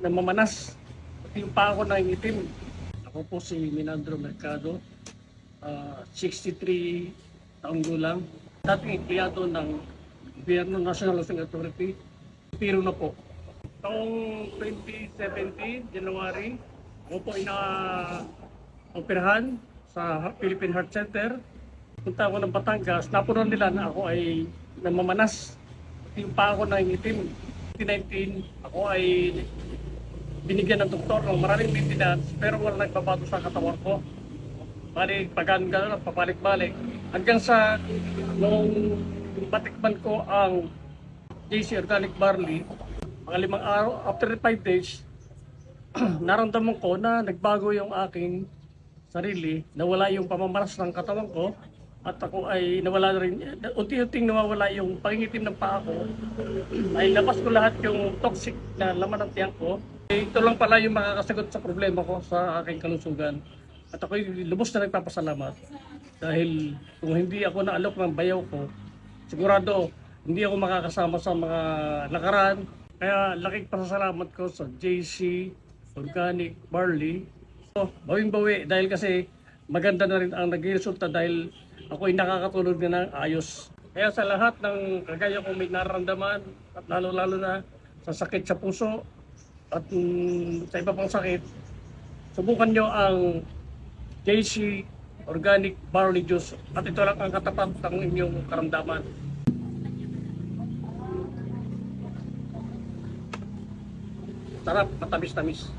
namamanas. Pati yung pa ako na itim. Ako po si Minandro Mercado, 63 taong gulang. Dating empleyado ng Gobyerno National Housing Authority. Pero na po. Taong 2017, January, ako po ay na-operahan sa Philippine Heart Center. Punta ako ng Batangas, napunan nila na ako ay namamanas. Yung pa ako na itim. 2019, ako ay binigyan ng doktor ng maraming maintenance pero wala nagbabago sa katawan ko. Balik, paganda, papalik-balik. Hanggang sa nung matikman ko ang JC Organic Barley, mga 5 araw, after 5 days, naramdaman ko na nagbago yung aking sarili, nawala yung pamamanas ng katawan ko, at ako ay nawala na rin, unti-unting nawawala yung pangingitim ng paa ko, ay labas ko lahat yung toxic na laman ng tiyan ko. Ito lang pala yung makakasagot sa problema ko sa aking kalusugan. At ako'y lubos na nagpapasalamat dahil kung hindi ako naalok ng bayaw ko, sigurado hindi ako makakasama sa mga nakaraan. Kaya laking pasasalamat ko sa JC Organic Barley. So, bawing-bawi dahil kasi maganda na rin ang naging resulta dahil ako'y nakakatulog na ng ayos. Kaya sa lahat ng kagaya kong may nararamdaman at lalo-lalo na sa sakit sa puso at sa iba pang sakit, subukan nyo ang JC Organic Barley Juice at ito lang ang katapat ng inyong karamdaman. Sarap, matamis-tamis.